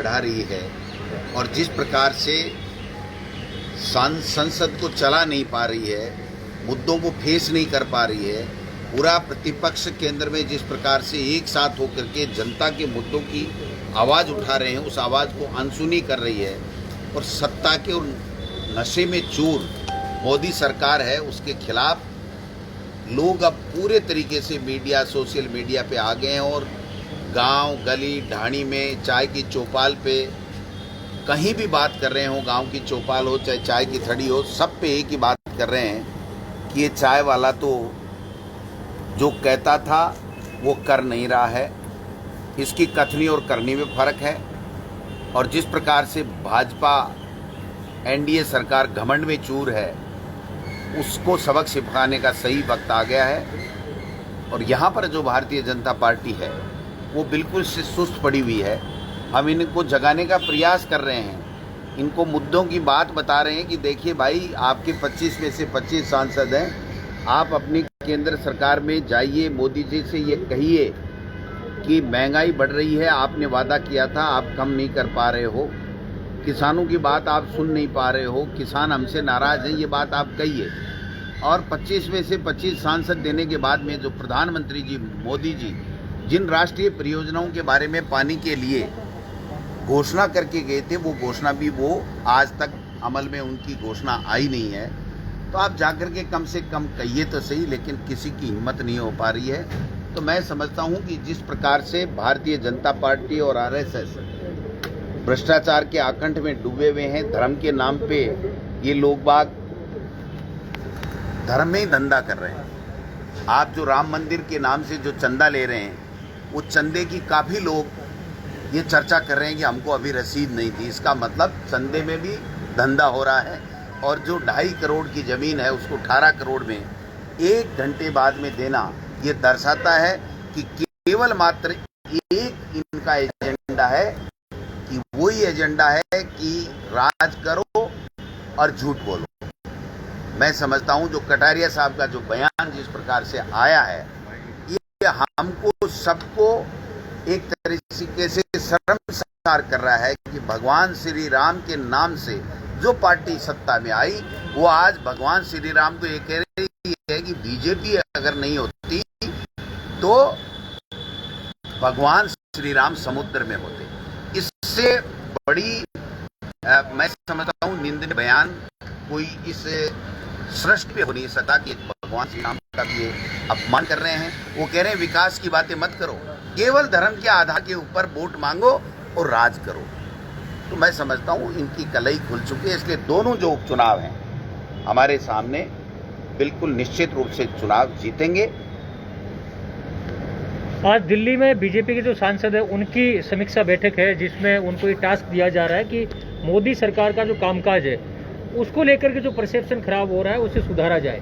बढ़ा रही है और जिस प्रकार से संसद को चला नहीं पा रही है, मुद्दों को फेस नहीं कर पा रही है, पूरा प्रतिपक्ष केंद्र में जिस प्रकार से एक साथ होकर के जनता के मुद्दों की आवाज़ उठा रहे हैं, उस आवाज़ को अनसुनी कर रही है और सत्ता के और नशे में चूर मोदी सरकार है, उसके खिलाफ लोग अब पूरे तरीके से मीडिया, सोशल मीडिया पे आ गए हैं और गांव, गली, ढाणी में, चाय की चौपाल पे कहीं भी बात कर रहे हो, गांव की चौपाल हो चाहे चाय की थड़ी हो, सब पे एक ही बात कर रहे हैं कि ये चाय वाला तो जो कहता था वो कर नहीं रहा है, इसकी कथनी और करनी में फ़र्क है। और जिस प्रकार से भाजपा एनडीए सरकार घमंड में चूर है, उसको सबक सिखाने का सही वक्त आ गया है। और यहाँ पर जो भारतीय जनता पार्टी है वो बिल्कुल से सुस्त पड़ी हुई है। हम इनको जगाने का प्रयास कर रहे हैं, इनको मुद्दों की बात बता रहे हैं कि देखिए भाई, आपके 25 में से 25 सांसद हैं, आप अपनी केंद्र सरकार में जाइए, मोदी जी से ये कहिए कि महंगाई बढ़ रही है, आपने वादा किया था, आप कम नहीं कर पा रहे हो, किसानों की बात आप सुन नहीं पा रहे हो, किसान हमसे नाराज़ हैं, ये बात आप कहिए। और 25 में से 25 सांसद देने के बाद में जो प्रधानमंत्री जी मोदी जी जिन राष्ट्रीय परियोजनाओं के बारे में पानी के लिए घोषणा करके गए थे, वो घोषणा भी वो आज तक अमल में उनकी घोषणा आई नहीं है। तो आप जाकर के कम से कम कहिए तो सही, लेकिन किसी की हिम्मत नहीं हो पा रही है। तो मैं समझता हूँ कि जिस प्रकार से भारतीय जनता पार्टी और आरएसएस भ्रष्टाचार के आकंठ में डूबे हुए हैं, धर्म के नाम पे ये लोग बाग धर्म में ही धंधा कर रहे हैं। आप जो राम मंदिर के नाम से जो चंदा ले रहे हैं, वो चंदे की काफ़ी लोग ये चर्चा कर रहे हैं कि हमको अभी रसीद नहीं थी। इसका मतलब चंदे में भी धंधा हो रहा है। और जो 2.5 करोड़ की ज़मीन है उसको 18 करोड़ में 1 घंटे बाद में देना, ये दर्शाता है कि केवल मात्र एक इनका एजेंडा है कि वही एजेंडा है कि राज करो और झूठ बोलो। मैं समझता हूं जो कटारिया साहब का जो बयान जिस प्रकार से आया है, ये हमको सबको एक तरीके से शर्मसार कर रहा है कि भगवान श्री राम के नाम से जो पार्टी सत्ता में आई, वो आज भगवान श्री राम को ये कह रही है कि बीजेपी अगर नहीं होती तो भगवान श्री राम समुद्र में होते। इससे बड़ी मैं समझता हूँ निंदनीय बयान कोई इस सृष्टि पे हो नहीं सकता कि भगवान श्री राम का भी अपमान कर रहे हैं। वो कह रहे हैं विकास की बातें मत करो, केवल धर्म के आधार के ऊपर वोट मांगो और राज करो। तो मैं समझता हूँ इनकी कलई खुल चुकी है। इसलिए दोनों जो उपचुनाव हैं हमारे सामने, बिल्कुल निश्चित रूप से चुनाव जीतेंगे। आज दिल्ली में बीजेपी के जो सांसद है उनकी समीक्षा बैठक है, जिसमें उनको ये टास्क दिया जा रहा है कि मोदी सरकार का जो कामकाज है उसको लेकर के जो परसेप्शन खराब हो रहा है उसे सुधारा जाए।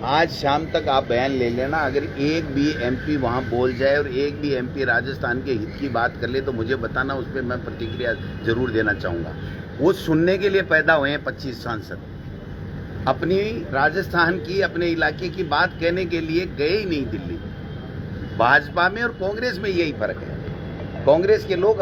आज शाम तक आप बयान ले लेना, अगर एक भी एमपी वहां बोल जाए और एक भी एमपी राजस्थान के हित की बात कर ले तो मुझे बताना, उस पर मैं प्रतिक्रिया जरूर देना चाहूँगा। वो सुनने के लिए पैदा हुए हैं 25 सांसद, अपनी राजस्थान की, अपने इलाके की बात कहने के लिए गए ही नहीं दिल्ली। भाजपा में और कांग्रेस में यही फर्क है, कांग्रेस के लोग